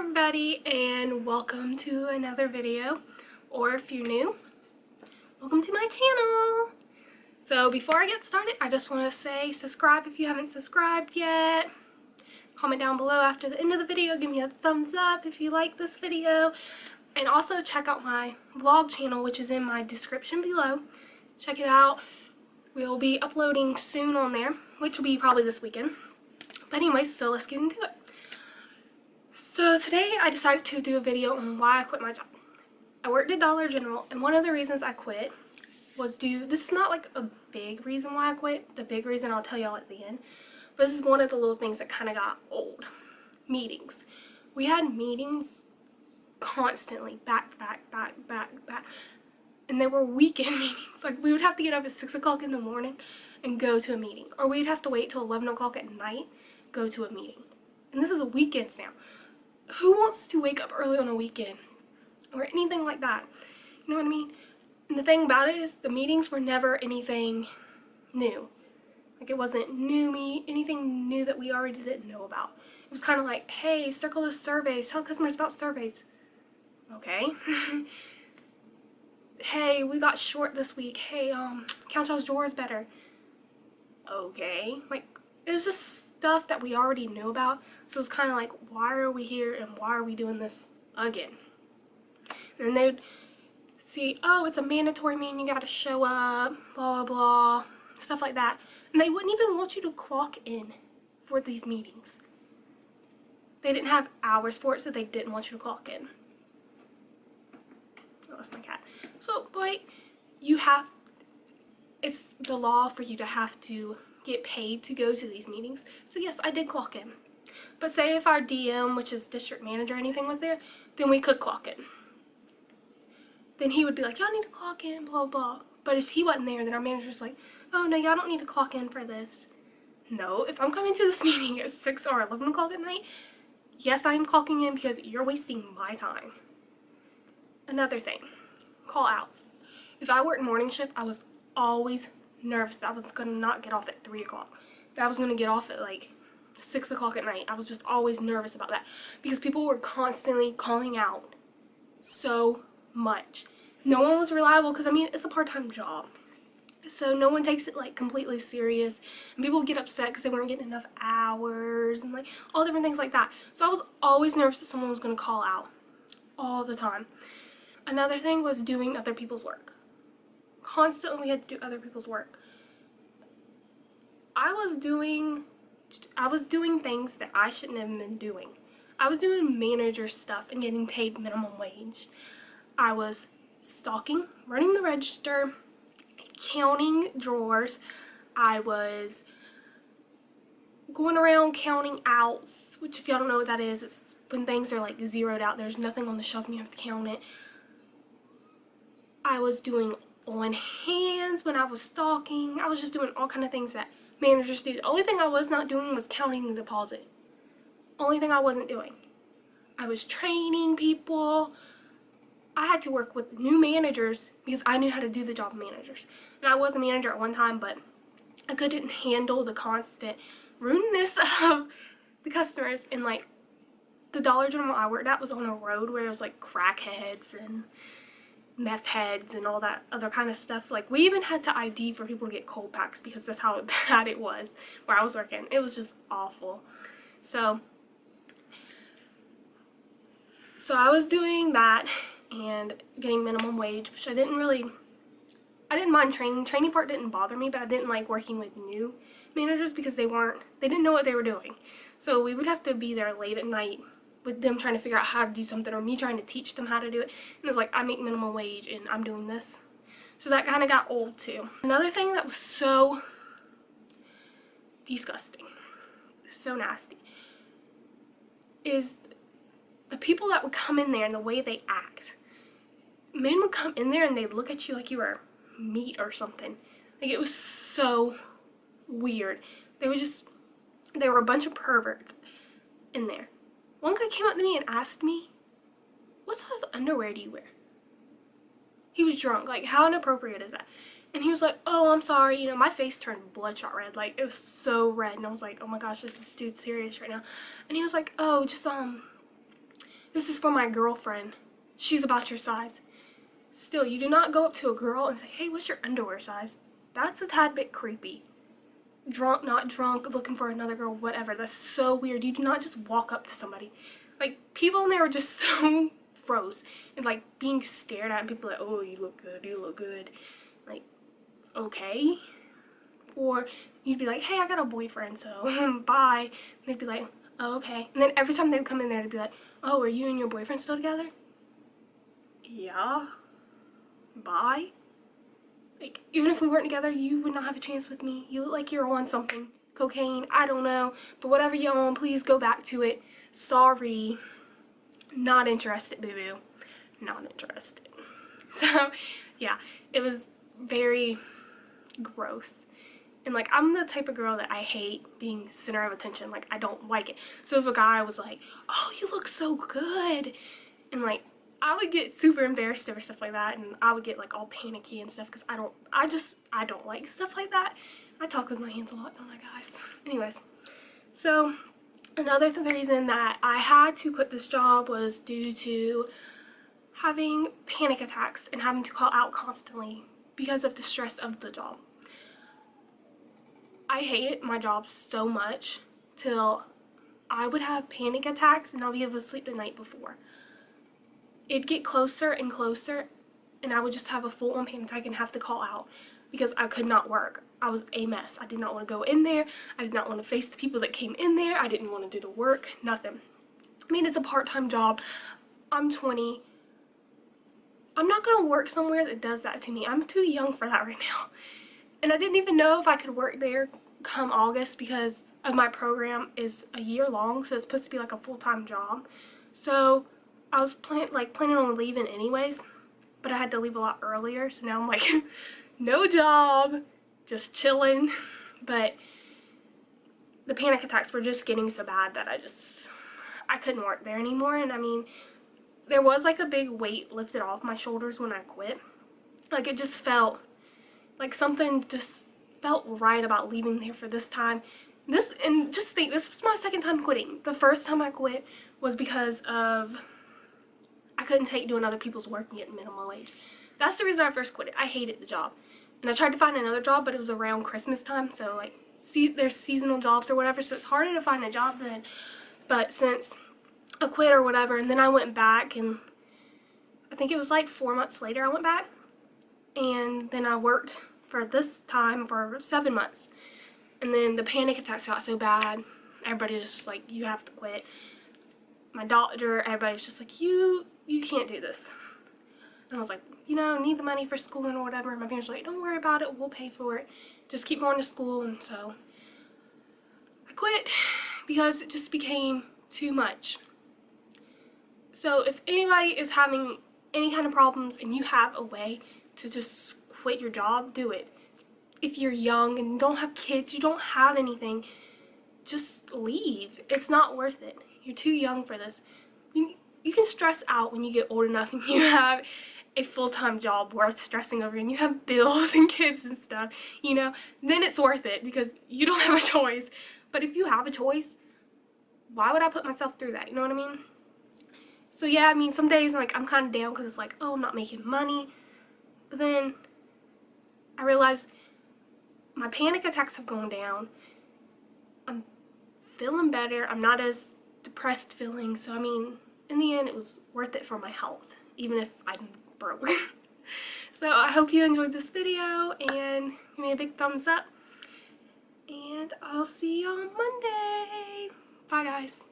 everybody, and welcome to another video, or if you're new, welcome to my channel. So before I get started, I just want to say subscribe if you haven't subscribed yet. Comment down below after the end of the video, give me a thumbs up if you like this video, and also check out my vlog channel, which is in my description below. Check it out. We'll be uploading soon on there, which will be probably this weekend. But anyway, so let's get into it. So today I decided to do a video on why I quit my job. I worked at Dollar General, and one of the reasons I quit was this is not like a big reason why I quit. The big reason I'll tell y'all at the end. But this is one of the little things that kind of got old. Meetings. We had meetings constantly, back to back. And they were weekend meetings. Like, we would have to get up at 6 o'clock in the morning and go to a meeting. Or we'd have to wait till 11 o'clock at night, go to a meeting. And this is a weekends now. Who wants to wake up early on a weekend? Or anything like that. You know what I mean? And the thing about it is, the meetings were never anything new. Like, it wasn't anything new that we already didn't know about. It was kind of like, hey, circle the surveys, tell customers about surveys. Okay. Hey, we got short this week. Hey, count y'all's drawers better. Okay. Like, it was just stuff that we already knew about. So it's kind of like, why are we here and why are we doing this again? And they'd see, oh, it's a mandatory meeting, you gotta show up, blah, blah, blah, stuff like that. And they wouldn't even want you to clock in for these meetings. They didn't have hours for it, so they didn't want you to clock in. Oh, that's my cat. So, like, it's the law for you to have to get paid to go to these meetings. So yes, I did clock in. But say if our DM, which is district manager or anything, was there, then we could clock in. Then he would be like, y'all need to clock in, blah, blah. But if he wasn't there, then our manager's like, oh no, y'all don't need to clock in for this. No, if I'm coming to this meeting at 6 or 11 o'clock at night, yes, I am clocking in because you're wasting my time. Another thing, call outs. If I worked morning shift, I was always nervous that I was going to not get off at 3 o'clock. That I was going to get off at like 6 o'clock at night. I was just always nervous about that because people were constantly calling out so much. No one was reliable because, I mean, it's a part-time job. So no one takes it like completely serious, and people get upset because they weren't getting enough hours and like all different things like that. So I was always nervous that someone was going to call out all the time. Another thing was doing other people's work. Constantly we had to do other people's work. I was doing things that I shouldn't have been doing. I was doing manager stuff and getting paid minimum wage. I was stocking, running the register, counting drawers. I was going around counting outs, which if y'all don't know what that is, it's when things are like zeroed out, there's nothing on the shelf and you have to count it. I was doing on hands when I was stocking. I was just doing all kind of things that managers do. The only thing I was not doing was counting the deposit. Only thing I wasn't doing. I was training people. I had to work with new managers because I knew how to do the job of managers. And I was a manager at one time, but I couldn't handle the constant rudeness of the customers. And like, the Dollar General I worked at was on a road where it was like crackheads and meth heads and all that other kind of stuff. Like, we even had to ID for people to get cold packs because that's how bad it was where I was working. It was just awful. So I was doing that and getting minimum wage, which I didn't mind training. Training part didn't bother me, but I didn't like working with new managers because they didn't know what they were doing. So we would have to be there late at night with them trying to figure out how to do something, or me trying to teach them how to do it. And it was like, I make minimum wage and I'm doing this. So that kind of got old too. Another thing that was so disgusting, so nasty, is the people that would come in there and the way they act. Men would come in there and they'd look at you like you were meat or something. Like, it was so weird. They were a bunch of perverts in there. One guy came up to me and asked me, what size underwear do you wear? He was drunk. Like, how inappropriate is that? And he was like, oh, I'm sorry. You know, my face turned bloodshot red. Like, it was so red. And I was like, oh my gosh, is this dude serious right now? And he was like, oh, just, This is for my girlfriend. She's about your size. Still, you do not go up to a girl and say, hey, what's your underwear size? That's a tad bit creepy. Drunk, not drunk, looking for another girl, whatever. That's so weird. You do not just walk up to somebody. Like, people in there are just so froze and like being stared at, and people are like, oh, you look good, you look good. Like, okay. Or you'd be like, hey, I got a boyfriend, so bye. And they'd be like, oh, okay. And then every time they would come in there, they'd be like, oh, are you and your boyfriend still together? Yeah. Bye. Like, even if we weren't together, you would not have a chance with me. You look like you're on something. Cocaine, I don't know. But whatever you're on, please go back to it. Sorry. Not interested, boo-boo. Not interested. So, yeah, it was very gross. And, like, I'm the type of girl that I hate being center of attention. Like, I don't like it. So if a guy was like, oh, you look so good, and, like, I would get super embarrassed over stuff like that, and I would get, like, all panicky and stuff, because I don't like stuff like that. I talk with my hands a lot, don't I, guys? Anyways, so another reason that I had to quit this job was due to having panic attacks and having to call out constantly because of the stress of the job. I hated my job so much till I would have panic attacks and not be able to sleep the night before. It'd get closer and closer, and I would just have a full-on panic attack and have to call out because I could not work. I was a mess. I did not want to go in there. I did not want to face the people that came in there. I didn't want to do the work. Nothing. I mean, it's a part-time job. I'm 20. I'm not going to work somewhere that does that to me. I'm too young for that right now. And I didn't even know if I could work there come August because of my program is a year long, so it's supposed to be like a full-time job. So I was planning on leaving anyways, but I had to leave a lot earlier, so now I'm like, no job, just chilling. But the panic attacks were just getting so bad that I couldn't work there anymore. And I mean, there was like a big weight lifted off my shoulders when I quit. Like, it just felt like something just felt right about leaving there for this time. And just think, this was my second time quitting. The first time I quit was because of I couldn't take doing other people's work and getting minimum wage. That's the reason I first quit it. I hated the job. And I tried to find another job, but it was around Christmas time, so like, there's seasonal jobs or whatever, so it's harder to find a job then. But since I quit or whatever, and then I went back, and I think it was like 4 months later I went back, and then I worked for this time for 7 months. And then the panic attacks got so bad, everybody was just like, you have to quit. My doctor, everybody was just like, you can't do this. And I was like, you know, need the money for schooling or whatever. My parents were like, don't worry about it, we'll pay for it. Just keep going to school. And so I quit because it just became too much. So if anybody is having any kind of problems and you have a way to just quit your job, do it. If you're young and don't have kids, you don't have anything, just leave. It's not worth it. You're too young for this. You can stress out when you get old enough and you have a full-time job worth stressing over and you have bills and kids and stuff, you know, then it's worth it because you don't have a choice. But if you have a choice, why would I put myself through that? You know what I mean? So yeah, I mean, some days like I'm kind of down because it's like, oh, I'm not making money. But then I realized my panic attacks have gone down. I'm feeling better. I'm not as depressed feeling. So I mean, in the end, it was worth it for my health, even if I'm broke. So I hope you enjoyed this video and give me a big thumbs up. And I'll see you on Monday. Bye, guys.